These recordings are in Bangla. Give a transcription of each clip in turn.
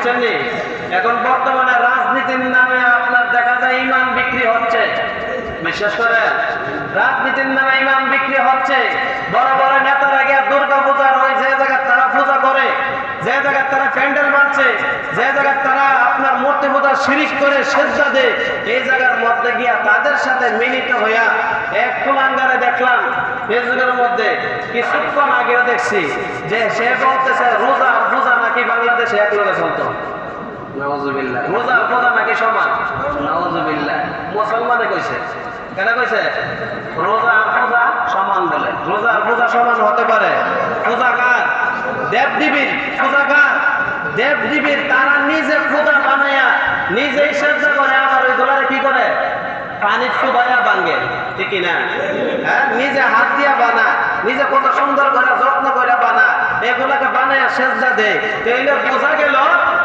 বুঝছেননি? এখন বর্তমানে রাজনীতির নামে আপনার দেখা যায় ইমান বিক্রি হচ্ছে। বিশ্বাস করেন, রাজনীতির নামে ইমান বিক্রি হচ্ছে। বড় বড় নেতারা গিয়ে দুর্গা পূজার ওই যে জায়গায় তারা পূজা করে, যে জায়গায় তারা প্যান্ডেল বাঁধছে, যে জায়গায় তারা আপনার মূর্তি পূজা শিরিক করে সেজদা দেয়, এই জায়গার মধ্যে গিয়া তাদের সাথে মিলিত হইয়া এক কুলাঙ্গারে দেখলাম ফেসবুকের মধ্যে কিছুক্ষণ আগেও দেখছি যে সে বলতেছে রোজা পূজা নাকি বাংলাদেশে এক লগে চলতো। নাউজুবিল্লাহ। রোজা পূজা নাকি সমান। নাউজুবিল্লাহ। মুসলমানে কইছে, কেন কইছে? রোজা পূজা সমান বলে। রোজা পূজা সমান হতে পারে? পূজা কার? দেবদেবীর। পূজা কার? দেবদেবীর। তারা নিজে পূজা বানায়া নিজেই সেজদা করে, আবার ওই দোলারে কি করে? পানি চুবাইয়া ভাঙ্গে, ঠিক না? হ্যাঁ, নিজে হাত দিয়া বানা, নিজে কত সুন্দর করে যত্ন করে বানা, এগুলাকে বানায়া সেজদা দেয়। তাইলে বোঝা গেল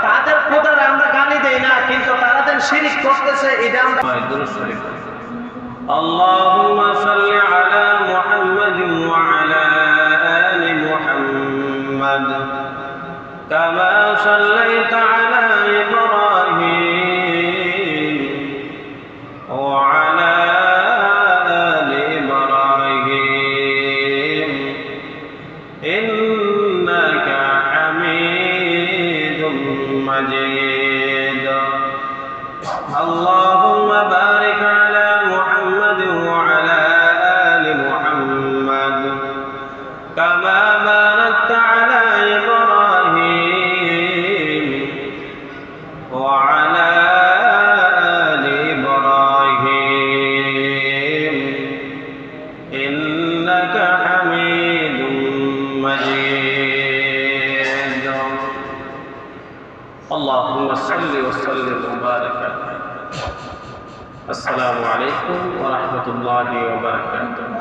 তাদের পূজারে আমরা গালি দেই না, কিন্তু তারা যেন শিরিক করতেছে এটা আমরা। দুরূদ শরীফ। আল্লাহুম্মা সাল্লি আলা মুহাম্মাদিন ওয়া আলা আলি মুহাম্মাদ কামা সাল্লাইতা আলা ইব্রাহিম ওয়া আলা আলি ইব্রাহিম ইন্নাকা হামিদুম মাজিদ। আল্লাহুম্মা বারিক আলা মুহাম্মাদ ওয়া আলা আলি মুহাম্মাদ কামা বারাকতা আলা ইব্রাহিম ওয়া আলা আলি ইব্রাহিম ইন্নাকা হামিদুম মাজিদ। আল্লাহুম্মা সাল্লি ওয়া সাল্লিম ওয়া বারিক আলাইহি। আসসালামু আলাইকুম ওয়া রাহমাতুল্লাহি ওয়া বারাকাতুহু।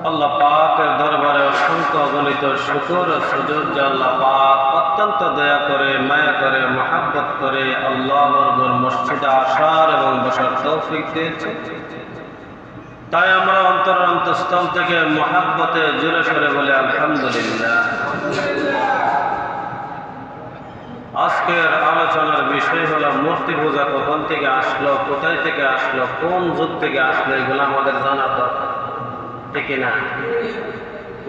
আল্লাহ পাকের দরবারে অসংখ্য অগণিত শুকর ও সুজুদ যে আল্লাহ পাক অত্যন্ত দয়া করে, মায়া করে, মহব্বত করে আল্লাহর ঘর মসজিদে আসার এবং বসার তৌফিক দিয়েছে। তাই আমরা অন্তরস্থল থেকে মহব্বতে জোরে সরে বলে আলহামদুলিল্লাহ। আজকের আলোচনার বিষয় হলো মূর্তি পূজা কখন থেকে আসলো, কোথায় থেকে আসলো, কোন যুগ থেকে আসলো, এগুলো আমাদের জানা দরকার, ঠিক না?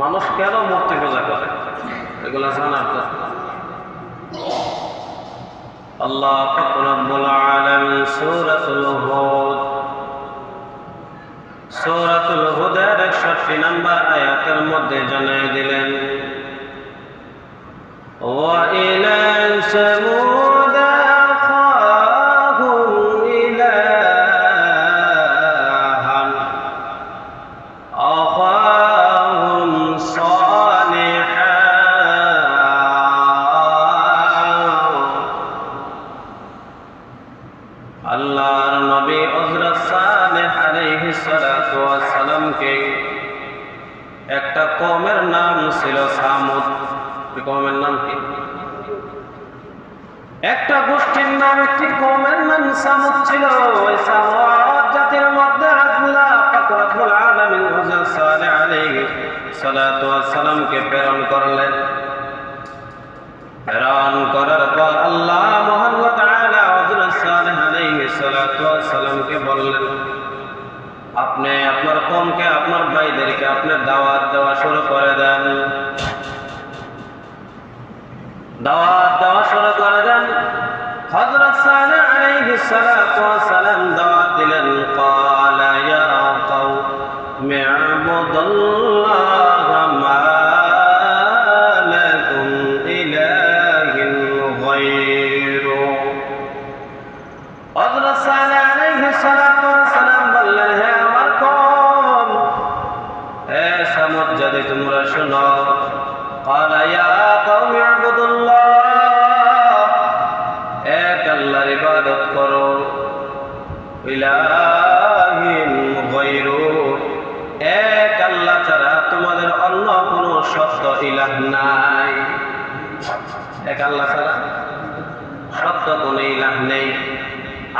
মানুষ কেন মূর্তি পূজা করে এগুলো জানার দরকার। আল্লাহ রাব্বুল আলামিন সূরাতুল হুদ, সূরাতুল হুদের 61 নম্বর আয়াতের মধ্যে জানিয়ে দিলেন, ওয়া ইলা সামুদ আখাহুম ইলাহান আখাহুম সালিহান। আল্লাহর নবী হযরত সালেহ আলাইহিস সালাতু ওয়াস সালামকে একটা কওমের নাম ছিল সামুদ। কওমের নাম কি? একটা গোষ্ঠীর নাম, একটি কওমের নাম সামুদ ছিল। ওই সামুদ জাতির মধ্যে আল্লাহ পাক রব্বুল আলামিন হযরত সালেহ আলাইহিস সালাতু ওয়াস সালামকে প্রেরণ করলেন। প্রেরণ করার পর আল্লাহ মহান ওয়া তাআলা হযরত সালেহ আলাইহিস সালাতু ওয়াস সালামকে বললেন, আপনি আপনার কওমকে, আপনার ভাইদেরকে আপনি দাওয়াত দেওয়া শুরু করে দেন। দাওয়াত দেওয়া শুরু করে দেন। হযরত সালেহ আলাইহিস সালাতু ওয়াস সালাম দাওয়াত দিলেন, ক্বালা ইয়া কওমি ইবুদুল্লাহ মা লাকুম ইলাহিন গায়রু। হযরত সালেহ আলাইহিস সালাতু ওয়াস সালাম বললেন, হে আমার কওম, হে সামুদ জাতি তোমরা শোনো, ক্বালা ইয়া কওমি ইবুদুল্লাহ, এক আল্লাহর ইবাদত করো, ইলাহিন গায়রু, এক আল্লাহ ছাড়া তোমাদের অন্য কোনো সত্য ইলাহ নাই। এক আল্লাহ ছাড়া সত্য কোনো ইলাহ নেই।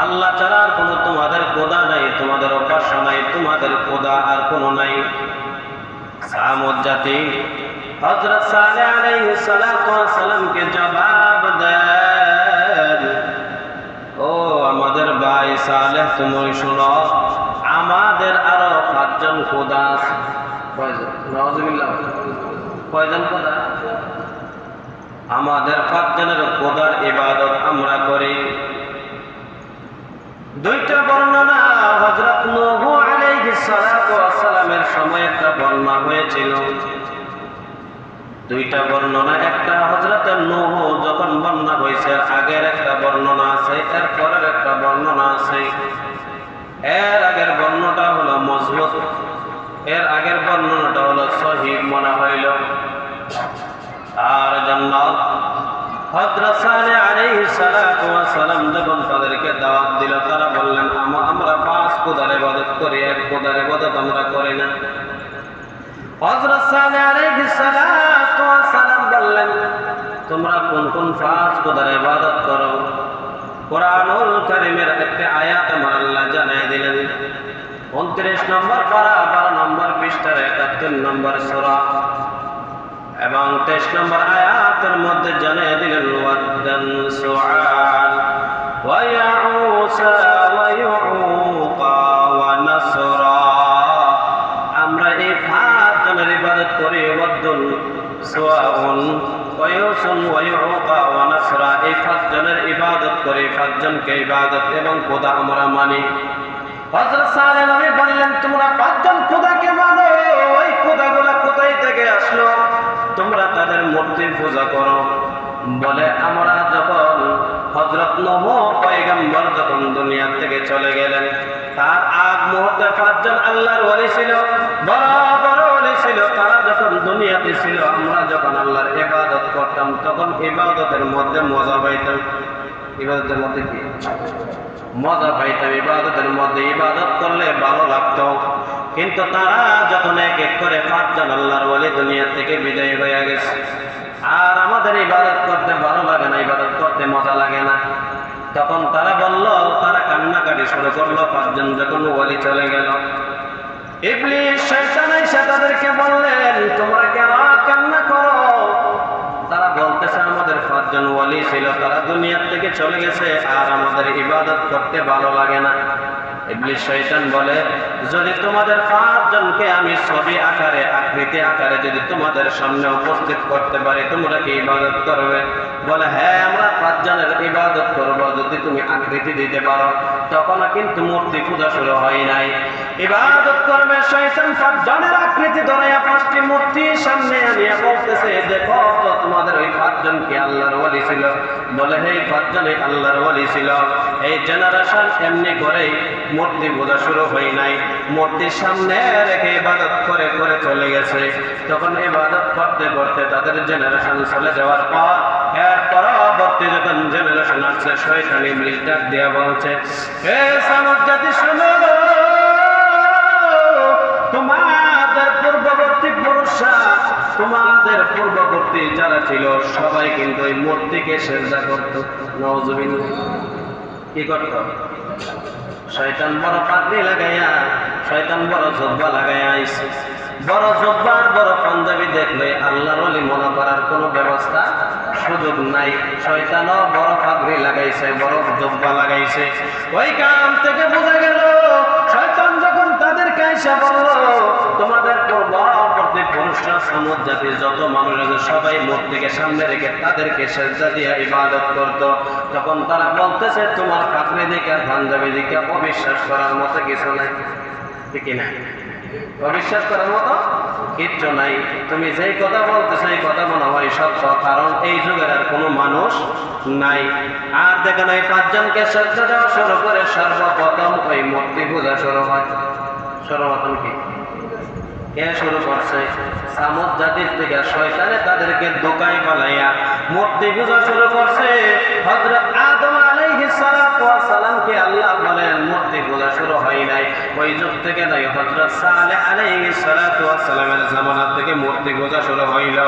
আল্লাহ ছাড়া আর কোনো তোমাদের খোদা নাই, তোমাদের উপাস্য নাই, তোমাদের খোদা আর কোনো নাই। সামুদ জাতি হযরত সালেহ আলাইহিস সালাতু ওয়াস সালামকে তুমি শোনো, আমাদের আরো 5 জন খোদা আছে। কয়জন? নাউজুবিল্লাহ। কয়জন খোদা? আমাদের 5 জনের খোদার ইবাদত আমরা করি। 2টা বর্ণনা হযরত নূহ আলাইহিস সালাতু ওয়াস সালামের সময় একটা বর্ণনা হয়েছিল। 2টা বর্ণনা, একটা হযরত নূহ যখন বন্যা হয়েছে আগের একটা বর্ণনা আছে, এর পরের একটা বর্ণনা আছে। এর আগের বর্ণনাটা হলো মজবুত, এর আগের বর্ণনাটা হলো সহিহ মনে হইল। আর জান্নাত হযরত সালেহ আলাইহিস সালাতু ওয়াস সালাম যখন তাদেরকে দাওয়াত দিল, তারা বললেন আমরা 5 খোদার ইবাদত করি, এক খোদার ইবাদত আমরা করি না। হযরত সালেহ আলাইহিস সালাতু ওয়াস সালাম বললেন, তোমরা কোন কোন 5 খোদার ইবাদত করো? কোরআনুল কারীমের একটা আয়াত আমার আল্লাহ জানিয়ে দিলেন। 29 নম্বর পারা 12 নম্বর পৃষ্ঠার 71 নম্বর সূরা এবং 23 নম্বর আয়াতের মধ্যে জানিয়ে দিলেন, ওয়াদ্দান সুআল ওয়া ইয়াউসা ওয়া ইয়াউকা ওয়া নাসরা। আমরা এই 5 জনের ইবাদত করি। ওয়াদ্দুন সুআউন ওয়া ইয়াউসুন ওয়া ইয়াউকা ওয়া নাসরা, এই 5 জনের ইবাদত করি, 5 জনকে ইবাদত এবং খোদা আমরা মানি। হযরত সালেহ নবী বললেন, তোমরা 5 জন খোদাকে মানো, ওই খোদাগুলো কোথায় থেকে আসলো? তোমরা তাদের মূর্তি পূজা করো। বলে, আমরা যখন হযরত নূহ পয়গম্বর যখন দুনিয়া থেকে চলে গেলেন, তার আগ মুহূর্তে 5 জন আল্লাহর ওলি ছিল, বড় বড় ওলি ছিল। তারা যখন দুনিয়াতে ছিল, আমরা যখন আল্লাহর ইবাদত করতাম, তখন ইবাদতের মধ্যে মজা পাইতাম। ইবাদতের মধ্যে কি মজা পাইতাম? ইবাদতের মধ্যে ইবাদত করলে ভালো লাগতো। কিন্তু তারা যখন এক এক করে 5 জন আল্লাহর ওলি দুনিয়া থেকে বিদায় হয়ে গেছে, আর আমাদের ইবাদত করতে ভালো লাগে না, ইবাদত করতে মজা লাগে না, তখন তারা বলল, তারা কান্নাকাটি শুরু করলো। 5 জন যখন ওলি চলে গেল, ইবলিস শয়তান এসে তাদেরকে বললেন, তোমরা কেন কান্না করো? তারা বলতেছে, আমাদের 5 জন ওলি ছিল, তারা দুনিয়া থেকে চলে গেছে, আর আমাদের ইবাদত করতে ভালো লাগে না। ইবলিস শয়তান বলে, যদি তোমাদের 5 জনকে আমি ছবি আকারে, আকৃতি আকারে যদি তোমাদের সামনে উপস্থিত করতে পারি, তোমরা কি ইবাদত করবে? বলে, হ্যাঁ, আমরা 5 জনের ইবাদত করব যদি তুমি আকৃতি দিতে পারো। তখন কিন্তু মূর্তি পূজা শুরু হয় নাই। ইবাদত করবে শয়তান 5 জনের আকৃতি ধরে 5টি মূর্তি সামনে আনিয়ে বলতেছে, দেখো তো তোমাদের ওই 5 জন কি আল্লাহর ওলি ছিল? বলে, এই 5 জনই আল্লাহর ওলি ছিল। এই জেনারেশন এমনি করেই মূর্তি পূজা শুরু হয় নাই, মূর্তির সামনে রেখে ইবাদত করে করে চলে গেছে। তখন ইবাদত করতে করতে তাদের জেনারেশন চলে যাওয়ার পর, এর পরবর্তী যখন জেনারেশন আসছে, শয়তান ইবলিস ডাক দিয়া বলছে, হে সামুদ জাতি শোনো, তোমাদের পূর্ববর্তী পুরুষরা, তোমাদের পূর্ববর্তী যারা ছিল সবাই কিন্তু ওই মূর্তিকে সেজদা করত। নাউজুবিল্লাহ। কি করত? শয়তান বড় পাগড়ি লাগাইয়া, শয়তান বড় জুব্বা লাগাইয়া আইছে। বড় জুব্বার বড় পাঞ্জাবি দেখলে আল্লাহর ওলি মনে করার কোনো ব্যবস্থা সুযোগ নাই। শয়তানও বড় পাগড়ি লাগাইছে, বড় জুব্বা লাগাইছে। ওই কারণ থেকে বোঝা গেল, শয়তান যখন তাদেরকে এসে বলল, তোমাদের পূর্ববর্তী পুরুষরা, সামুদ জাতির যত মানুষ আছে সবাই মূর্তিকে সামনে রেখে তাদেরকে সেজদা দিয়ে ইবাদত করত। তখন তারা বলতেছে, তোমার পাগড়ি দিকে আর পাঞ্জাবি দিকে অবিশ্বাস করার মতো কিছু নাই। ঠিক না? অবিশ্বাস করার মতো কিচ্ছু নাই। তুমি যেই কথা বলতেছো এই কথা মনে হয় সত্য, কারণ এই যুগের আর কোনো মানুষ নাই। আর দেখেন, এই 5 জনকে সেজদা দেওয়া শুরু করে সর্বপ্রথম ওই মূর্তি পূজা শুরু হয়। সর্বপ্রথম কি কে শুরু করছে? সামুদ জাতির থেকে শয়তানে তাদেরকে দোকায় পালাইয়া মূর্তি পূজা শুরু করছে। হযরত আদম আলাইহিস সালাতু ওয়াস সালামকে আল্লাহ বলেন মূর্তি পূজা শুরু হয় নাই, ওই যুগ থেকে নাই। হযরত সালেহ আলাইহিস সালাতু ওয়াস সালামের জামানা থেকে মূর্তি পূজা শুরু হইল।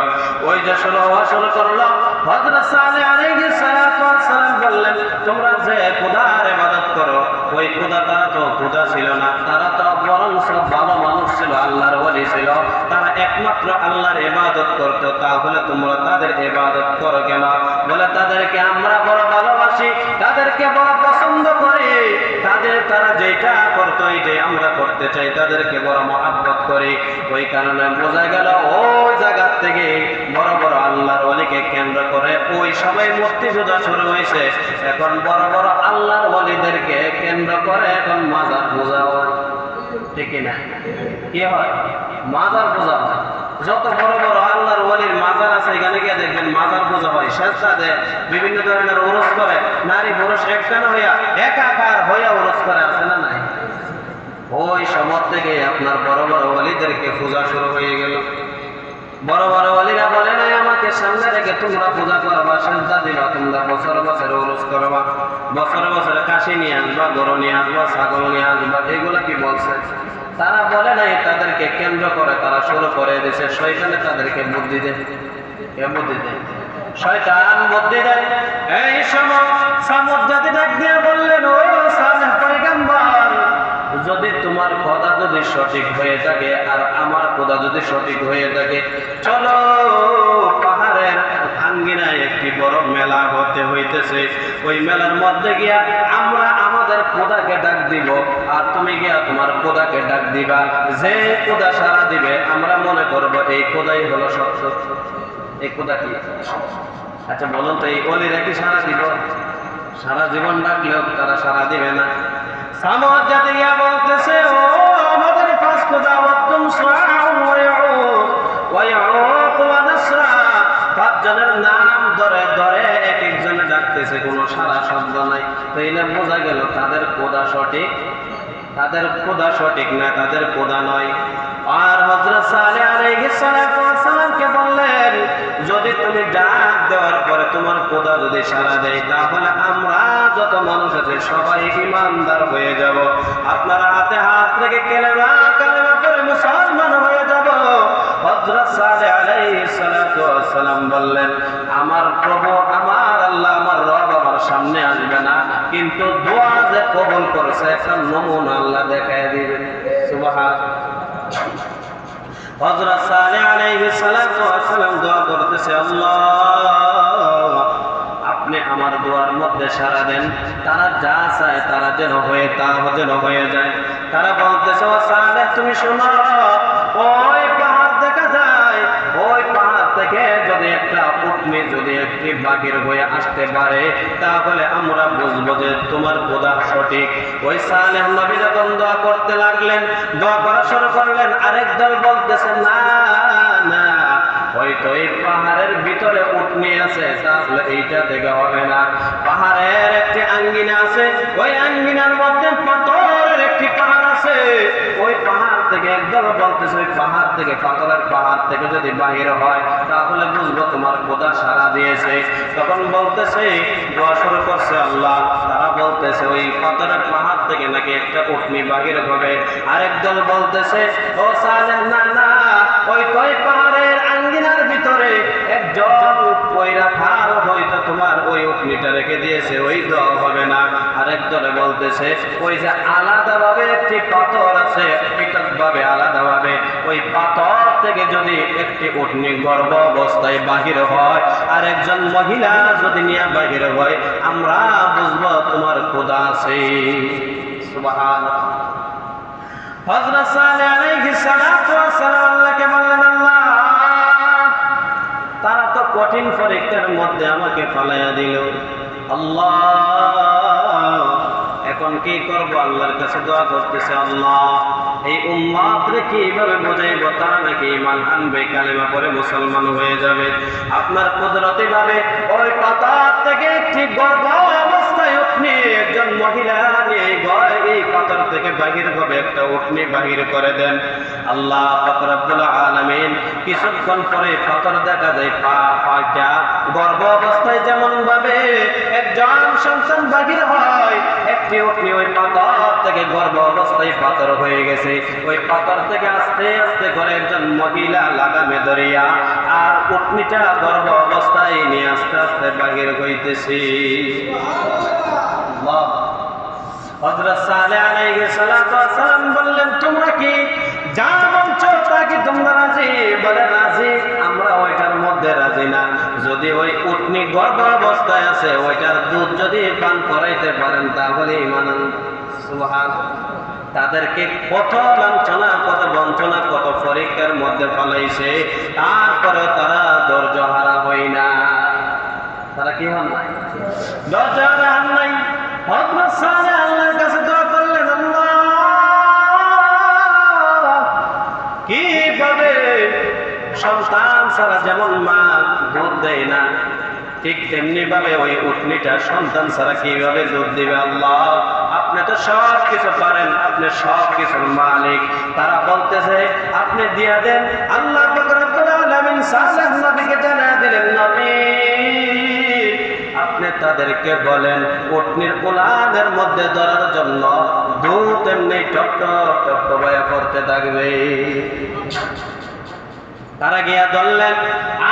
ওই যে শুরু করলো, হযরত সালেহ আলাইহিস সালাতু ওয়াস সালাম বললেন, তোমরা যে খোদার ইবাদত করো, ওই খোদাটা তো খোদা ছিল না, তারা তো বরং সব ভালো মানুষ ছিল, আল্লাহর ওলি ছিল, তারা একমাত্র আল্লাহর ইবাদত করতো, তাহলে তোমরা তাদের ইবাদত করো কেন? বলে, তাদেরকে আমরা বড় ভালোবাসি, তাদেরকে বড় পছন্দ করি, তারা যে যে আমরা করতে চাই, তাদেরকে বড় মহব্বত করি। ওই কারণে বোঝা গেল ওই জায়গা থেকে বড় বড় আল্লাহর ওলিকে কেন্দ্র করে ওই সময় মূর্তি পূজা শুরু হয়েছে। এখন বড় বড় আল্লাহর ওলিদেরকে কেন্দ্র করে এখন মাজার পূজা হয়, ঠিক না? কি হয়? মাজার পূজা হয়। যত বড় বড় আল্লাহর ওলির মাজার আছে এখানে গিয়ে দেখবেন মাজার পূজা হয়, সেজদা দেয়, বিভিন্ন ধরনের উরস করে, নারী পুরুষ একখানে হইয়া একাকার হইয়া উরস করে, আছে না নাই? ওই সময় থেকে আপনার বড় বড় ওলিদেরকে পূজা শুরু হয়ে গেল। বড় বড় ওলিরা বলে নাই আমাকে সামনে রেখে তোমরা পূজা করবা, সেজদা দিবা, তোমরা বছর বছর উরস করবা, বছর বছর কাশি নিয়ে আসবা, গরু নিয়ে আসবা, ছাগল নিয়ে আসবা, এগুলা কি বলছে? তারা বলে নাই, তাদেরকে কেন্দ্র করে তারা শুরু করে দিয়েছে। শয়তানে তাদেরকে বুদ্ধি দেয়। কে বুদ্ধি দেয়? শয়তান বুদ্ধি দেয়। এই সময় সামুদ জাতি ডাক দিয়ে বললেন, ও সালেহ পয়গম্বর, যদি তোমার কথা যদি সঠিক হয়ে থাকে আর আমার কথা যদি সঠিক হয়ে থাকে, চলো পাহাড়ের আঙ্গিনায় একটি বড় মেলা হতে হইতেছে। ওই মেলার মধ্যে গিয়া আমরা আমাদের খোদাকে ডাক দিব, আর তুমি গিয়া তোমার খোদাকে ডাক দিবা। যে খোদা সারা দিবে আমরা মনে করব এই খোদাই হলো সত্য। এই খোদা কি? আচ্ছা বলুন তো, এই ওলিরা কি সারা দিব? সারা জীবন ডাকলেও তারা সারা দিবে না। সামুদ জাতি গিয়া বলতেছে, ও আমাদের পাঁচ খোদা, ওয়াদুম সুআউন ওয়া ইয়াউক ওয়া ইয়াউক ওয়া নাসরা, পাঁচজনের নাম ধরে ধরে এক একজনে ডাকতেছে, কোনো সারা শব্দ নাই। তো এলে বোঝা গেল তাদের খোদা সঠিক, তাদের খোদা সঠিক না, তাদের খোদা নয়। আর হযরত সালেহ আলাইহিস সালাতু ওয়াস সালামকে বললেন, যদি তুমি ডাক দেওয়ার পরে তোমার খোদা যদি সাড়া দেয়, তাহলে আমরা যত মানুষ আছে সবাই ঈমানদার হয়ে যাব। আপনারা হাতে হাত রেখে কালেমা পড়ে মুসলমান হয়ে যাব। হযরত সালেহ আলাইহিস সালাতু ওয়াস সালাম বললেন, আমার প্রভু, আমার আল্লাহ, আমার রব আমার সামনে আসবে না, কিন্তু দোয়া যে কবুল করেছে একটা নমুনা আল্লাহ দেখায় দিবেন। সুবহানাল্লাহ। হযরত সালেহ আলাইহিস সালাতু ওয়াস সালাম দোয়া করতেছে, আল্লাহ আপনি আমার দোয়ার মধ্যে সাড়া দেন, তারা যা চায় তারা যেন হয়ে তা যেন হয়ে যায়। তারা বলতেছে, ও সালেহ তুমি শোনো, ওই পাহাড় দেখা যায়, ওই পাহাড় থেকে যদি একটা উটনি যদি একটি বাঘের হয়ে আসতে পারে, তাহলে আমরা বুঝবো যে তোমার খোদা সঠিক। ওই সালেহ নবী যখন দোয়া করতে লাগলেন, দোয়া করা শুরু করলেন, আরেক দল বলতেছে, না না, হয়তো এই পাহাড়ের ভিতরে উটনি আছে, তাহলে এইটা থেকে হবে না। পাহাড়ের একটি আঙ্গিনা আছে, ওই আঙ্গিনার মধ্যে পাথরের একটি পাহাড় আছে, ওই পাহাড় থেকে একদল বলতেছে, ওই পাহাড় থেকে, পাথরের পাহাড় থেকে যদি বাহির হয় তাহলে বুঝবো তোমার খোদা সাড়া দিয়েছে। তখন বলতেছে, দোয়া শুরু করছে আল্লাহ, তারা বলতেছে ওই পাথরের পাহাড় থেকে নাকি একটা উটনি বাহির হবে। আরেক দল বলতেছে, ও সালেহ না না, ওই পাহাড়ের আঙ্গিনার ভিতরে একজন কইরা ফাল হয়তো তোমার ওই উটনিটা রেখে দিয়েছে, ওই দোয়া হবে না। আরেক দলে বলতেছে, ওই যে আলাদাভাবে একটি পাথর আছে, পৃথকভাবে আলাদাভাবে, ওই পাথর থেকে যদি একটি উটনি গর্ভ অবস্থায় বাহির হয় আর একজন মহিলা যদি নিয়ে বাহির হয়, আমরা বুঝবো তোমার খোদা আছে। সুবহানাল্লাহ। হযরত সালেহ আলাইহিস সালাতু ওয়াস সালাম আল্লাহকে বললেন, আল্লাহ তারা তো কঠিন পরীক্ষার মধ্যে আমাকে ফালাইয়া দিল, আল্লাহ এখন কি করব? আল্লাহর কাছে দোয়া করতেছে, আল্লাহ এই উম্মতকে কিভাবে বোঝাইব তারা নাকি ঈমান আনবে, কালেমা পড়ে মুসলমান হয়ে যাবে। আপনার কুদরতি ভাবে ওই পাথর থেকে একটি গর্ভ অবস্থায় উটনি একজন মহিলা নিয়ে এই পাথর থেকে বাহির হবে, একটা উটনি বাহির করে দেন। আল্লাহ পাক রব্বুল আলামিন কিছুক্ষণ পরে পাথর দেখা যায় পাঁচটা গর্ভ অবস্থায় যেমন ভাবে একজন সন্তান বাহির হয়, একটি উটনি ওই পাথর থেকে গর্ভ অবস্থায় পাথর হয়ে গেছে। ওই পাথর থেকে আস্তে আস্তে করে একজন মহিলা লাগামে ধরিয়া আর উটনিটা গর্ভ অবস্থায় নিয়ে আস্তে আস্তে বাহির হইতেছে। হযরত সালেহ আলাইহিস সালাতু ওয়াস সালাম বললেন, তোমরা কি যা বলছো তা কি তোমরা রাজি? বলে রাজি, আমরা ওইটার মধ্যে রাজি না। যদি ওই উটনি গর্ভ অবস্থায় আছে, ওইটার দুধ যদি পান করাইতে পারেন তাহলে ঈমান আনবেন। সুবহানাল্লাহ। তাদেরকে কত লাঞ্ছনা, কত বঞ্চনা, কত পরীক্ষার মধ্যে ফলাইছে, তারপরে তারা ধৈর্য হারা হয় না। তারা কি হন নাই? ধৈর্য হারা হন নাই। হযরত সালেহ আল্লাহর কাছে দোয়া করলেন, আল্লাহ কিভাবে সন্তান ছাড়া যেমন মা দুধ দেয় না, ঠিক তেমনি ভাবে ওই উটনিটা সন্তান ছাড়া কিভাবে দুধ দিবে? আল্লাহ আপনি তো সব কিছু পারেন, আপনি সব কিছুর মালিক। তারা বলতেছে আপনি দিয়া দেন। আল্লাহ পাক রব্বুল আলামিন সালেহ নবীকে জানিয়ে দিলেন, নবী আপনি তাদেরকে বলেন উটনির কোলানের মধ্যে ধরার জন্য দুধ এমনি টপ টপ টপ টপায়া করতে থাকবে। তারা গিয়া ধরলেন,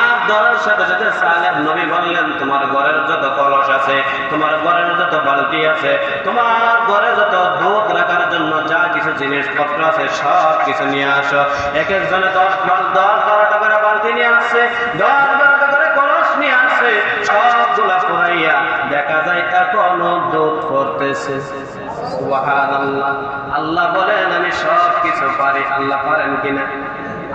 আর ধরার সাথে সাথে সালেহ নবী বললেন, তোমার ঘরের যত কলস আছে, তোমার ঘরের যত বালতি আছে, তোমার ঘরে যত দুধ রাখার জন্য যা কিছু জিনিসপত্র আছে সব কিছু নিয়ে আসো। এক একজনে 10-12টা করে বালতি নিয়ে আসছে, 10-12টা করে কলস নিয়ে আসছে। সবগুলা পুরাইয়া দেখা যায় এখনো দুধ পড়তেছে। সুবহানাল্লাহ। আল্লাহ বলেন আমি সব কিছু পারি। আল্লাহ পারেন কিনা?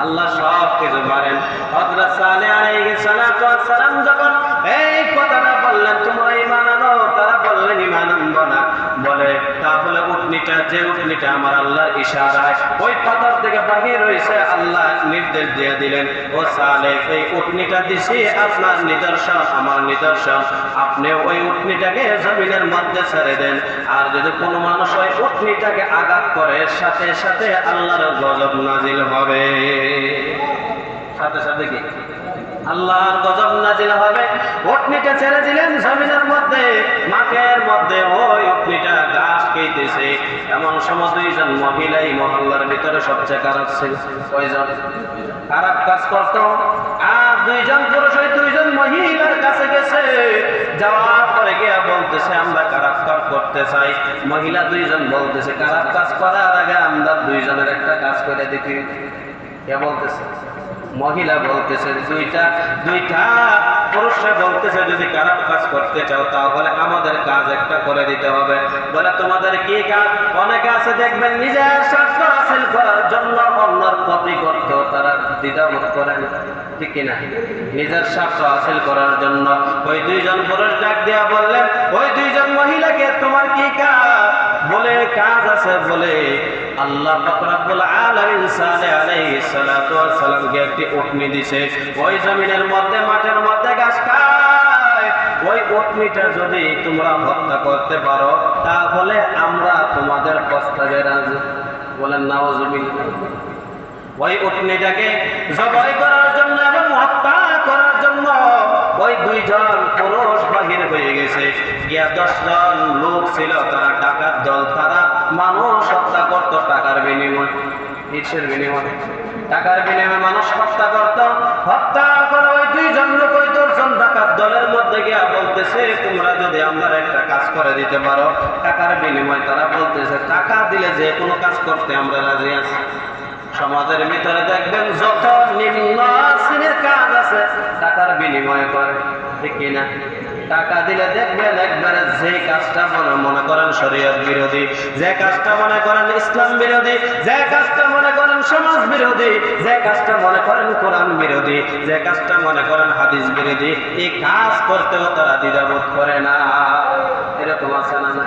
আল্লাহ সব কিছু পারেন। হযরত সালেহ আলাইহিস সালাতু ওয়াস সালাম যখন এই কথাটা বললেন, তোমরা ঈমান আনো, তারা বললেন ঈমান আনবো না। বলে তাহলে উটনিটা, যে উটনিটা আমার আল্লাহর ইশারায় ওই পাথর থেকে বাহির হইছে, আল্লাহ নির্দেশ দিয়ে দিলেন, ও সালেহ এই উটনিটা দিছি আপনার নিদর্শন, আমার নিদর্শন, আপনি ওই উটনিটাকে জমিনের মধ্যে ছেড়ে দেন। আর যদি কোনো মানুষ ওই উটনিটাকে আঘাত করে, সাথে সাথে আল্লাহর গজব নাজিল হবে। সাথে সাথে কি আল্লাহর গজব নাজিল হবে। উটনিটা ছেড়ে দিলেন জমিনের মধ্যে, মাঠের মধ্যে ওই উটনিটা ঘাস খেতেছে। এমন সময় দুইজন মহিলা এই মহল্লার ভিতরে সবচেয়ে খারাপ ছিল। কয়জন খারাপ কাজ করত? আর দুইজন পুরুষ ওই দুইজন মহিলার কাছে গেছে। যাওয়ার পরে গিয়া বলতেছে আমরা খারাপ কাজ করতে চাই। মহিলা দুইজন বলতেছে খারাপ কাজ করার আগে আমরা দুইজনের একটা কাজ করে দেখি। কে বলতেছে? মহিলা বলতেছে, দুইটা পুরুষরা বলতেছে যদি খারাপ কাজ করতে চাও তাহলে আমাদের কাজ একটা করে দিতে হবে। বলে তোমাদের কি কাজ? অনেকে আছে দেখবেন নিজের স্বার্থ হাসিল করার জন্য অন্যের ক্ষতি করতেও তারা দ্বিধাবোধ করেন, ঠিক কিনা? নিজের স্বার্থ হাসিল করার জন্য ওই দুইজন পুরুষ ডাক দিয়া বললেন, ওই দুইজন মহিলাকে তোমার কি কাজ? বলে কাজ আছে, বলে আল্লাহ পাক রব্বুল আলামিন সালেহ আলাইহিস সালাতু ওয়াস সালামকে একটি উটনি দিয়েছে। ওই জমিনের মধ্যে, মাঠের মধ্যে ঘাস খায়। ওই উটনিটা যদি তোমরা হত্যা করতে পারো তাহলে আমরা তোমাদের প্রস্তাবে রাজি। বলেন নাউজুবিল্লাহ। ওই উটনিটাকে জবাই করার জন্য এবং হত্যা করার জন্য ওই দুইজন পুরুষ বাহির হয়ে গেছে। গিয়া 10 জন লোক ছিল, তারা ডাকাত দল। তারা মানুষ হত্যা করতো টাকার বিনিময়ে। কিসের বিনিময়ে? টাকার বিনিময়ে মানুষ হত্যা করত। হত্যা করে ওই দুইজন লোক ওই 10 জন ডাকাত দলের মধ্যে গিয়া বলতেছে তোমরা যদি আমরা একটা কাজ করে দিতে পারো টাকার বিনিময়ে। তারা বলতেছে টাকা দিলে যে কোনো কাজ করতে আমরা রাজি আছি। সমাজের ভিতরে দেখবেন যত নিম্ন শ্রেণীর কাজ আছে টাকার বিনিময়ে করে, ঠিক কিনা? টাকা দিলে দেখবেন একবারে যে কাজটা মনে করেন শরীয়ত বিরোধী, যে কাজটা মনে করেন ইসলাম বিরোধী, যে কাজটা মনে করেন সমাজ বিরোধী, যে কাজটা মনে করেন কোরআন বিরোধী, যে কাজটা মনে করেন হাদিস বিরোধী, এই কাজ করতেও তারা দ্বিধাবোধ করে না। এরকম আছে না? না।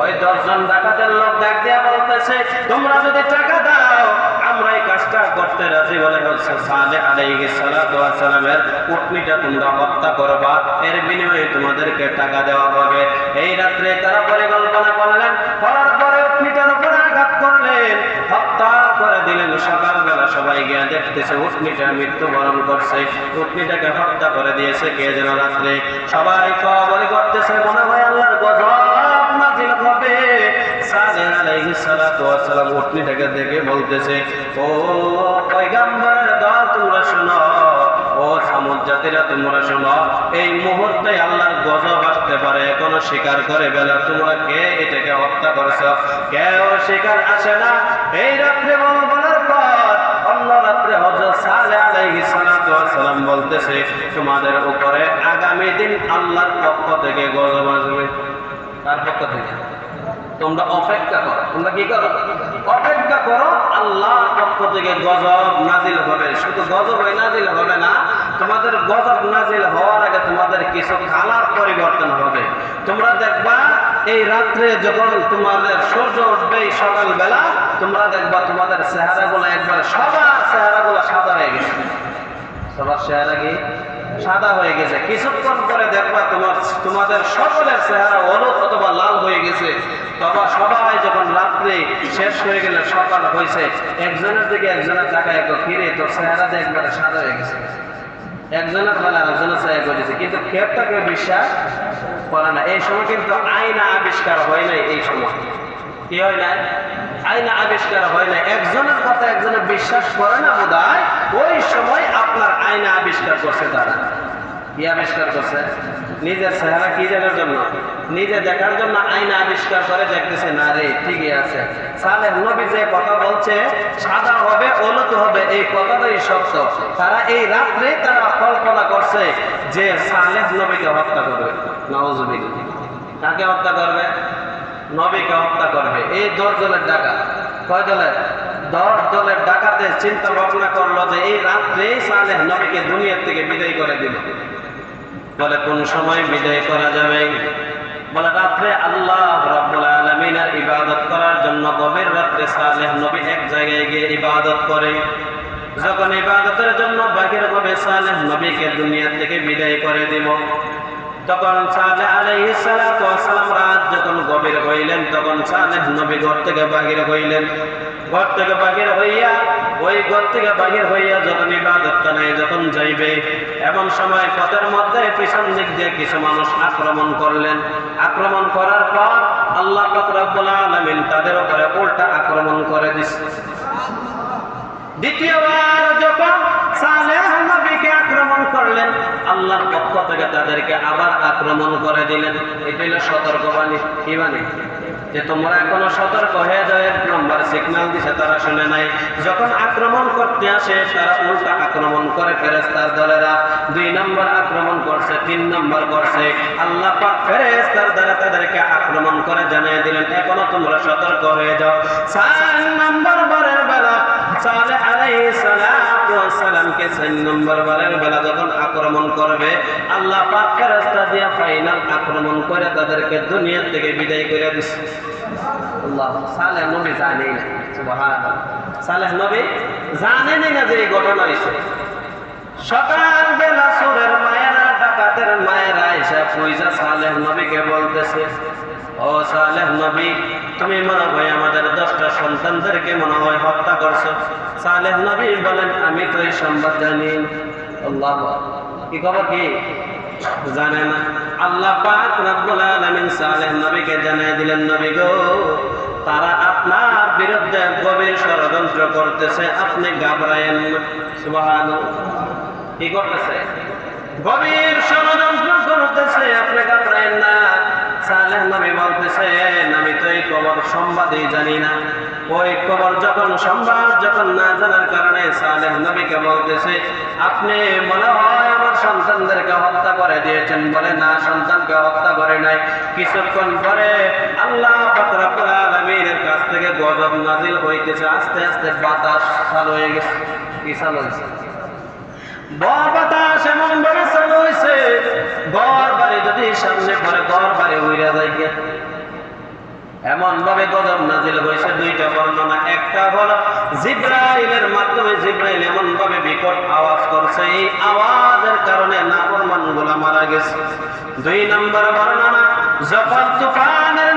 ওই 10 জন ডাকাতের লোক ডাক দিয়া বলতেছে তোমরা যদি টাকা দাও আমরা এই কাজটা করতে রাজি। বলে হচ্ছে সালেহ আলাইহিস সালাতু ওয়াস সালামের উটনিটা তোমরা হত্যা করবা, এর বিনিময়ে তোমাদেরকে টাকা দেওয়া হবে। এই রাত্রে তারা পরিকল্পনা করলেন, করার পরে উটনিটার উপর আঘাত করলেন, হত্যা করে দিলেন। সকালবেলা সবাই গিয়ে দেখতেছে উটনিটা মৃত্যুবরণ করছে। উটনিটাকে হত্যা করে দিয়েছে কে যেন রাত্রে। সবাই কবর করতেছে, মনে হয় আল্লাহর গজব নাজিল হবে। সালেহ আলাইহিস সালাতু ওয়াস সালাম উটনিটাকে দেখে বলতেছে, ও পয়গম্বরের দল তোমরা শোনো, ও সামুদ জাতিরা তোমরা শোনো, এই মুহূর্তে আল্লাহর গজব আসতে পারে। এখনো স্বীকার করে বেলা তোমরা কে এটাকে হত্যা করেছ? কেউ স্বীকার আসে না। এই রাত্রে বলার পর অন্য রাত্রে হযরত সালেহ আলাইহিস সালাতু ওয়াস সালাম বলতেছে তোমাদের উপরে আগামী দিন আল্লাহর পক্ষ থেকে গজব আসবে। তার পক্ষ থেকে তোমরা অপেক্ষা করো। তোমরা কি করো? অপেক্ষা করো। আল্লাহর পক্ষ থেকে গজব নাজিল হবে। শুধু গজবই নাজিল হবে না, তোমাদের গজব নাজিল হওয়ার আগে তোমাদের কিছু কালার পরিবর্তন হবে। তোমরা দেখবা এই রাত্রে যখন তোমাদের সূর্য উঠবে সকালবেলা, তোমরা দেখবা তোমাদের চেহারাগুলো একবার সবার চেহারাগুলো সাদা হয়ে গেছে। সবার চেহারা কি সাদা হয়ে গেছে। কিছুক্ষণ পরে দেখবা তোমাদের সকলের চেহারা হলুদ অথবা লাল হয়ে গেছে। তবে সবাই যখন রাত্রে শেষ হয়ে গেলে সকাল হয়েছে, একজনের দিকে একজনের তাকায় ফিরে তোর চেহারা একবারে সাদা হয়ে গেছে। একজনের বেলা আরেকজনের চেহারা করেছে, কিন্তু কেউটা কেউ বিশ্বাস করে না। এই সময় কিন্তু আয়না আবিষ্কার হয় নাই। এই সময় কি হয় নাই? আয়না আবিষ্কার হয় না। একজনের কথা একজনে বিশ্বাস করে না বোধহয়, ওই সময় আপনার আয়না আবিষ্কার করছে। তারা কি আবিষ্কার করছে? নিজের চেহারা কি দেখার জন্য, নিজে দেখার জন্য আয়না আবিষ্কার করে দেখতেছে, না রে ঠিকই আছে। সালেহ নবী যে কথা বলছে সাদা হবে হলুদ হবে, এই কথাটাই সত্য। তারা এই রাত্রে তারা কল্পনা করছে যে সালেহ নবীকে হত্যা করবে। নাউজুবিল্লাহ। কাকে হত্যা করবে? নবীকে হত্যা করবে। এই 10 দলের ডাকাত, কয় দলের? 10 দলের ডাকাতে চিন্তা ভাবনা করলো যে এই রাত্রে সালেহ নবীকে দুনিয়ার থেকে বিদায় করে দিল। বলে কোন সময় বিদায় করা যাবে? বলে রাত্রে আল্লাহ রাব্বুল আলামিনের ইবাদত করার জন্য গভীর রাত্রে সালেহ নবী এক জায়গায় গিয়ে ইবাদত করে। যখন ইবাদতের জন্য বাহির হবে, সালেহ নবীকে দুনিয়া থেকে বিদায় করে দিব। তখন সালেহ আলাইহিস সালাতু ওয়াস সালাম রাত যখন গভীর হইলেন, তখন সালেহ নবী ঘর থেকে বাহির হইলেন। ঘর থেকে বাহির হইয়া ওই ঘর থেকে বাহির হইয়া যখন ইবাদতখানায় যখন যাইবে, এমন সময় পথের মধ্যে পিছন দিক দিয়ে কিছু মানুষ আক্রমণ করলেন। আক্রমণ করার পর আল্লাহ পাক রব্বুল আলামিন তাদের উপরে উল্টা আক্রমণ করে দিছে। দ্বিতীয়বার যখন সালেহ নবীকে আক্রমণ করলেন, আল্লাহর পক্ষ থেকে তাদেরকে আবার আক্রমণ করে দিলেন। এটা হলো সতর্কবাণী। কি বাণী? যে তোমরা এখনো সতর্ক হয়ে যাও। 1 নম্বর সিগন্যাল দিছে, তারা শুনে নাই। যখন আক্রমণ করতে আসে তারা উল্টা আক্রমণ করে ফেরেশতার দলেরা। 2 নম্বর আক্রমণ করছে, 3 নম্বর করছে। আল্লাহ পাক ফেরেশতার দ্বারা তাদেরকে আক্রমণ করে জানিয়ে দিলেন এখনো তোমরা সতর্ক হয়ে যাও। 4 নম্বর বারের বেলা সালেহ আলাইহিস সালাতু ওয়াস সালামকে 4 নম্বর বারের বেলা যখন আক্রমণ করবে, আল্লাহ পাক ফেরেশতা দিয়ে ফাইনাল আক্রমণ করে তাদেরকে দুনিয়া থেকে বিদায় করে দিছে। আল্লাহ সালেহ নবী জানেন না। সুবহানাল্লাহ। সালেহ নবী জানেন না যে এই ঘটনা হইছে। সকাল বেলা সুরের মায়েরা, ডাকাতের মায়েরা এসে পয়সা সালেহ নবীকে বলতেছে, ও সালেহ নবী, তুমি মনে হয় আমাদের 10টা সন্তানদেরকে মনে হয় হত্যা করছো। সালেহ নবী বলেন, আমি তো এই সংবাদ জানি। আল্লাহ কি খবর? কি জানে না? আল্লাহ পাক রব্বুল আলামিন সালেহ নবীকে জানিয়ে দিলেন, নবী গো, তারা আপনার বিরুদ্ধে গভীর ষড়যন্ত্র করতেছে, আপনি ঘাবড়ায়েন না। সুবহানাল্লাহ। কি করতেছে? গভীর ষড়যন্ত্র করতেছে, আপনি ঘাবড়ায়েন না। সালেহ নবী বলতেছেন, আমি তো এই খবর সংবাদই জানি না। ওই খবর যখন সংবাদ যখন না জানার কারণে সালেহ নবীকে বলতেছে, আপনি মনে হয় আমার সন্তানদেরকে হত্যা করে দিয়েছেন। বলে না, সন্তানকে হত্যা করে নাই। কিছুক্ষণ পরে আল্লাহ পাক রব্বুল আলামিনের কাছ থেকে গজব নাজিল হইতেছে। আস্তে আস্তে বাতাস চালু হয়ে গেছে। কি চালু হয়েছে? বাতাস এমন ভাবে চালু হয়েছে, ঘর বাড়ি যদি সামনে পরে ঘর বাড়ি উড়ে যায়। এমন ভাবে গজব নাজিল হয়েছে। 2টা বর্ণনা। একটা হলো জিবরাইলের মাধ্যমে জিবরাইল এমন ভাবে বিকট আওয়াজ করছে, এই আওয়াজের কারণে নাফরমানগুলো মারা গেছে। 2 নম্বর বর্ণনা, যখন তুফানের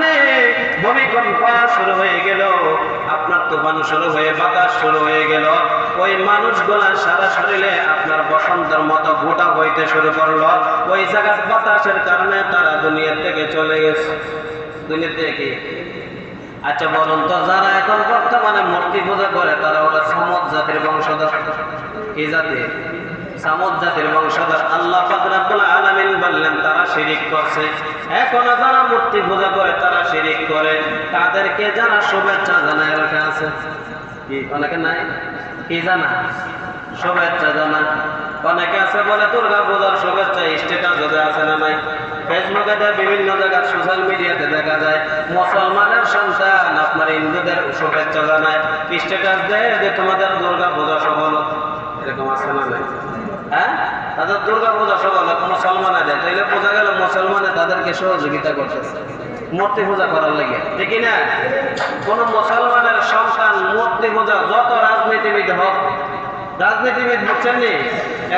ভূমিকম্প শুরু হয়ে গেল, আপনার তুফান শুরু হয়ে বাতাস শুরু হয়ে গেল, ওই মানুষগুলা সারা শরীরে আপনার বসন্তের মতো গোটা হইতে শুরু করলো। ওই জায়গার বাতাসের কারণে তারা দুনিয়া থেকে চলে গেছে। দুনিয়া থেকে। আচ্ছা বলুন তো, যারা এখন বর্তমানে মূর্তি পূজা করে তারা হলো সামুদ জাতির বংশধর। কি জাতি? সামুদ জাতির বংশধর। আল্লাহ পাক রব্বুল আলামিন বললেন তারা শিরিক করছে। এখন যারা মূর্তি পূজা করে তারা শিরিক করে, তাদেরকে যারা শুভেচ্ছা জানায় এলাকা আছে কি? অনেকে নাই। কি জানা? শুভেচ্ছা জানা। অনেকে আছে বলে দুর্গা পূজার শুভেচ্ছা স্ট্যাটাস আছে না নাই? ফেসবুকে বিভিন্ন জায়গায় সোশ্যাল মিডিয়াতে দেখা যায় মুসলমানের সন্তান আপনার হিন্দুদের শুভেচ্ছা জানায়, স্ট্যাটাস দেয় যে তোমাদের দুর্গা পূজা সফল। এরকম আছে না নাই? হ্যাঁ, তাদের দুর্গা পূজা সফল মুসলমানে দেয়, তাইলে বোঝা গেল মুসলমানে তাদেরকে সহযোগিতা করতেছে মূর্তি পূজা করার লেগে, ঠিক না? কোন মুসলমানের সন্তান মূর্তি পূজা, যত রাজনীতিবিদ হোক, রাজনীতিবিদ বুঝছেন নি,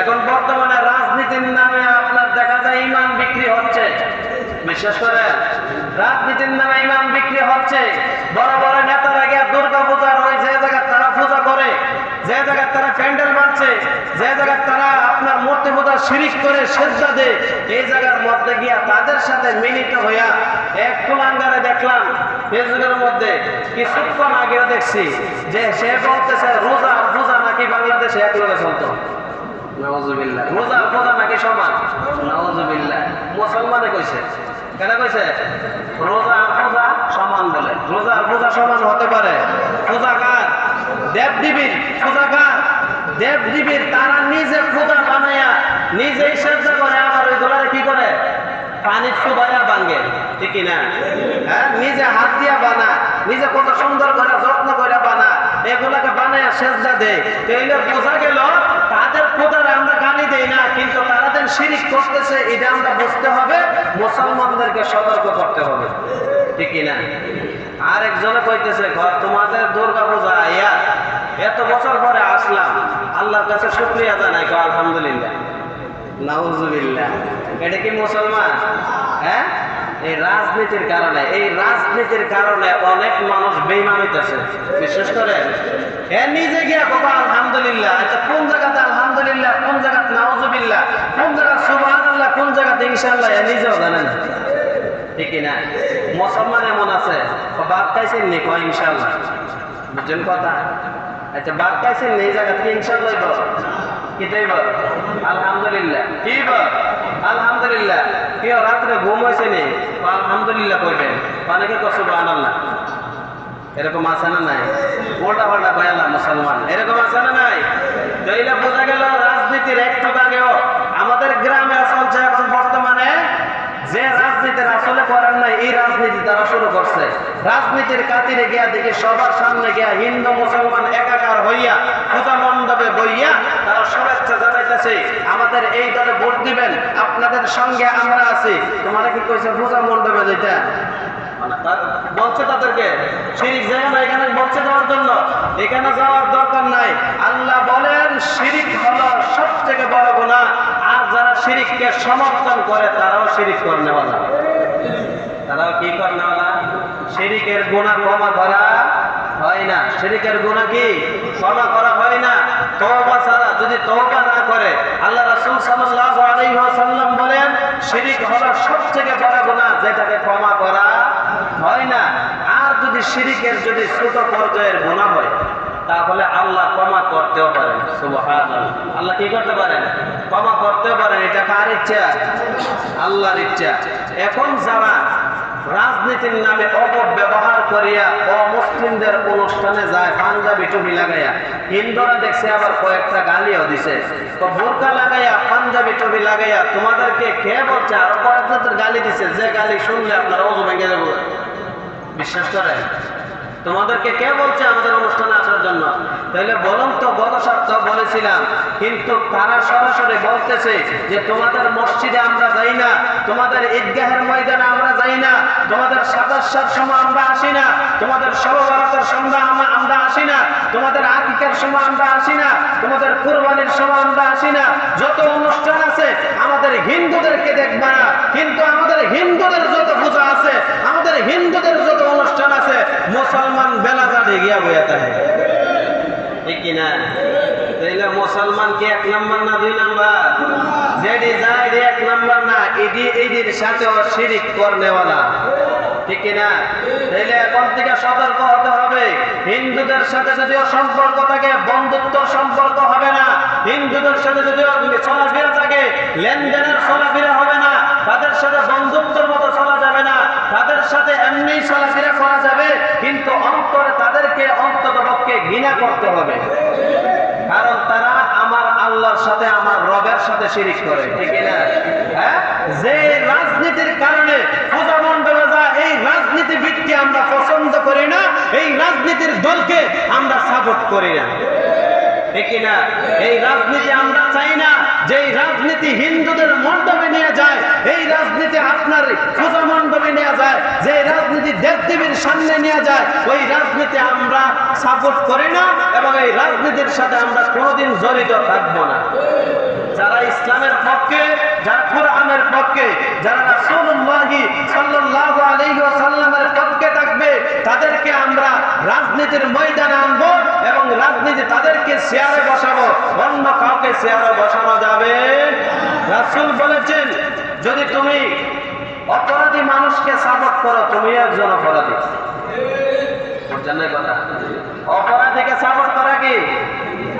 এখন বর্তমানে রাজনীতির নামে আপনার দেখা যায় ইমান বিক্রি হচ্ছে। বিশেষ করে রাজনীতির নামে ইমান বিক্রি হচ্ছে। বড় বড় নেতারা গিয়ে দুর্গা পূজার ওই যে জায়গায় তারা পূজা করে, যে জায়গায় তারা প্যান্ডেল বাঁধছে, যে জায়গায় তারা আপনার মূর্তি পূজার শিরিক করে সেজদা দেয়, এই জায়গার মধ্যে গিয়া তাদের সাথে মিলিত হইয়া এক কুলাঙ্গারে দেখলাম ফেসবুকের মধ্যে, কিছুক্ষণ আগেও দেখছি যে সে বলতেছে রোজা পূজা নাকি বাংলাদেশে এক লগে চলতো। নাউজুবিল্লাহ, রোজা পূজা নাকি সমান। নাউজুবিল্লাহ, মুসলমানে কইছে, কেন কইছে? রোজা পূজা সমান বলে। রোজা পূজা সমান হতে পারে? পূজা কার? দেবদেবীর। পূজা কার? দেবদেবীর। তারা নিজে পূজা বানায়া নিজেই সেজদা করে, আবার ওই গোলারে কি করে? পানি চুবাইয়া ভাঙে, ঠিক না? হ্যাঁ, নিজে হাত দিয়া বানা, নিজে কত সুন্দর করে যত্ন করে বানা, এগুলাকে বানায়া সেজদা দেয়। তাইলে বোঝা গেল তাদের পূজার আমরা গালি দেই না, কিন্তু তারা যেন শিরিক করতেছে এটা আমরা বুঝতে হবে, মুসলমানদেরকে সতর্ক করতে হবে, ঠিক না? আরেকজনে কইতেছে তোমাদের দুর্গা পূজা আইয়া এত বছর পরে আসলাম, আল্লাহর কাছে শুকরিয়া জানাই, আলহামদুলিল্লাহ। নাউজুবিল্লাহ, এটা কি মুসলমান? হ্যাঁ, এই রাজনীতির কারণে, এই রাজনীতির কারণে অনেক মানুষ বেঈমান হইতেছে। বিশেষ করে নিজে গিয়া বাবা আলহামদুলিল্লাহ, আচ্ছা কোন জায়গাতে আলহামদুলিল্লাহ, কোন জায়গাতে নাউজুবিল্লাহ, কোন জায়গাতে সুবহানাল্লাহ, কোন জায়গাতে ইনশাআল্লাহ নিজেও জানে না, ঠিক না? মুসলমান এমন আছে বাদ খাইছেন নি, কয় ইনশাআল্লাহ, বুঝছেন কথা? আচ্ছা বাদ খাইছেন নি, এই জায়গাতে ইনশাআল্লাহ কি দেব? আলহামদুলিল্লাহ। কি বল? আলহামদুলিল্লাহ। কেউ রাত্রে ঘুম হয়েছে নি, আলহামদুলিল্লাহ কইবেন, অনেকে কষ্ট সুবহানাল্লাহ। এরকম আছে না নাই? উল্টা পাল্টা বয়ালা মুসলমান, এরকম আছে না নাই? তাইলে বোঝা গেল রাজনীতির একটু আগেও আমাদের গ্রামে চলছে এখন বর্তমানে যে রাজনীতির আসলে করার নাই, এই রাজনীতি তারা শুরু করছে। রাজনীতির কাতিরে গিয়া দেখি সবার সামনে গিয়া হিন্দু মুসলমান একাকার হইয়া পূজা মণ্ডপে বইয়া তারা শুভেচ্ছা জানাইতেছে, আমাদের এই দলে ভোট দিবেন, আপনাদের সঙ্গে আমরা আছি। তোমরা কি কইছে পূজা মণ্ডপে যেটা বলছে তাদেরকে শিরিক যায় না, এখানে বলছে যাওয়ার জন্য, এখানে যাওয়ার দরকার নাই। আল্লাহ বলেন শিরিক হলো সবথেকে বড় গুনাহ, আর যারা শিরিককে সমর্থন করে তারাও শিরিক করনেওয়ালা। তারাও কি করনেওয়ালা? শিরিকের গুনাহ ক্ষমা করা হয় না। শিরিকের গুনাহ কি ক্ষমা করা হয় না তওবা ছাড়া। যদি তওবা না করে, আল্লাহ রাসূল সাল্লাল্লাহু আলাইহি ওয়াসাল্লাম বলেন শিরিক হলো সবথেকে বড় গুনাহ, যেটাকে ক্ষমা করা হয় না। আর যদি শিরিকের যদি ছোট পর্যায়ের গুনাহ হয়, তাহলে আল্লাহ ক্ষমা করতেও পারেন। সুবহানাল্লাহ, আল্লাহ কি করতে পারেন? ক্ষমা করতেও পারেন। এটা কার ইচ্ছা? আল্লাহর ইচ্ছা। এখন যারা রাজনীতির নামে অপব্যবহার করিয়া অমুসলিমদের অনুষ্ঠানে যায় পাঞ্জাবি টুপি লাগাইয়া, হিন্দুরা দেখছে আবার কয়েকটা গালিও দিছে, তো বোরকা লাগাইয়া পাঞ্জাবি টুপি লাগাইয়া তোমাদেরকে কে বলছে? আর কয়েকজনের গালি দিছে, যে গালি শুনলে আপনারা ওযু ভেঙে যাবে। বিশ্বাস করেন? তোমাদেরকে কে বলছে আমাদের অনুষ্ঠানে আসার জন্য? তাইলে বলুন তো, গত সপ্তাহ বলেছিলাম, কিন্তু তারা সরাসরি বলতেছে যে তোমাদের মসজিদে আমরা যাই না, তোমাদের ঈদগাহের ময়দানে আমরা যাই না, তোমাদের সাতাশার সময় আমরা আসি না, তোমাদের সর্বভারতের সময় আমরা আসি না, তোমাদের আকিকার সময় আমরা আসি না, তোমাদের কুরবানির সময় আমরা আসি না। যত অনুষ্ঠান আছে আমাদের হিন্দুদেরকে দেখবা না, কিন্তু আমাদের হিন্দুদের যত পূজা আছে, আমাদের হিন্দুদের যত অনুষ্ঠান আছে, মুসলমান বেলাঘাটে গিয়া বইয়া থাকে, ঠিক কিনা? তাইলে মুসলমান কি এক নম্বর না দুই নম্বর? যেটি যায় এক নম্বর না, এটির সাথেও শিরিক করনেওয়ালা, ঠিক কিনা? তাইলে এখন থেকে সতর্ক হতে হবে। হিন্দুদের সাথে যদিও সম্পর্ক থাকে, বন্ধুত্ব সম্পর্ক হবে না। হিন্দুদের সাথে যদিও চলাফেরা থাকে, লেনদেনের চলাফেরা হবে না। তাদের সাথে বন্ধুত্বের মতো চলা যাবে না, তাদের সাথে এমনি চলাফেরা করা যাবে, কিন্তু অন্তরে তাদেরকে অন্ততপক্ষে ঘৃণা করতে হবে। কারণ তারা আমার আল্লাহর সাথে আমার রবের সাথে শিরিক করে, ঠিক না? হ্যাঁ, যে রাজনীতির কারণে পূজা মণ্ডপে যায়, এই রাজনীতিবিদকে আমরা পছন্দ করি না, এই রাজনীতির দলকে আমরা সাপোর্ট করি না, ঠিক না? এই রাজনীতি আমরা চাই না, যে রাজনীতি হিন্দুদের মণ্ডপে নিয়ে যায়, এই রাজনীতি আপনার পূজা মণ্ডপে নিয়ে যায়, যে রাজনীতি দেবদেবীর সামনে নিয়ে যায়, ওই রাজনীতি আমরা সাপোর্ট করি না এবং এই রাজনীতির সাথে আমরা কোনোদিন জড়িত থাকবো না। যারা ইসলামের পক্ষে, যারা কোরআনের পক্ষে, যারা রাসূলুল্লাহ সাল্লাল্লাহু আলাইহি ওয়াসাল্লামের পক্ষে থাকবে, তাদেরকে আমরা রাজনীতির ময়দানে আনবো এবং রাজনীতি তাদেরকে চেয়ারে বসাবো, অন্য কাউকে চেয়ারে বসানো যাবে। রাসূল বলেছেন, যদি তুমি অপরাধী মানুষকে সাপোর্ট করো, তুমি একজন অপরাধী। বুঝছেন না কথা? অপরাধীকে সাপোর্ট করা কি?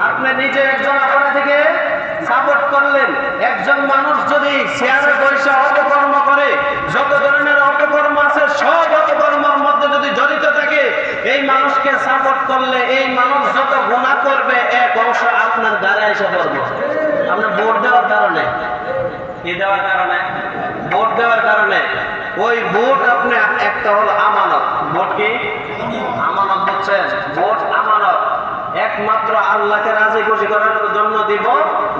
আপনি নিজে একজন অপরাধীকে সাপোর্ট করলেন। একজন মানুষ যদি চেয়ারে বসে অপকর্ম করে, যত ধরনের অপকর্ম আছে সব অপকর্মের মধ্যে যদি জড়িত থাকে, এই মানুষকে সাপোর্ট করলে এই মানুষ যত গুনাহ করবে এক অংশ আপনার দ্বারা এসে পড়বে। আপনার ভোট দেওয়ার কারণে, কি দেওয়ার কারণে? ভোট দেওয়ার কারণে। ওই ভোট আপনি একটা হলো আমানত। ভোট কি? আমানত। বুঝছেন? ভোট আমানত। একমাত্র আল্লাহকে রাজি খুশি করার জন্য দিব।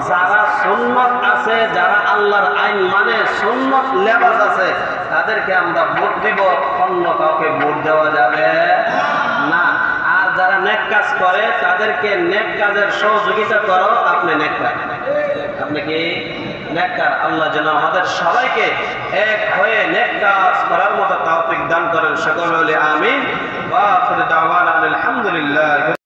যারা সুন্নত আছে, যারা আল্লাহর আইন মানে, সুন্নত লেবাস আছে, তাদেরকে আমরা ভোট দিব, অন্য কাউকে ভোট দেওয়া যাবে না। আর যারা নেক কাজ করে, তাদেরকে নেক কাজের সহযোগিতা করো, আপনি নেককার। আপনি কি নেককার? আল্লাহ যেন আমাদের সবাইকে এক হয়ে নেক কাজ করার মতো তৌফিক দান করেন। সকলে বলি আমিন। ওয়া আখিরু দাওয়ানা আলহামদুলিল্লাহ।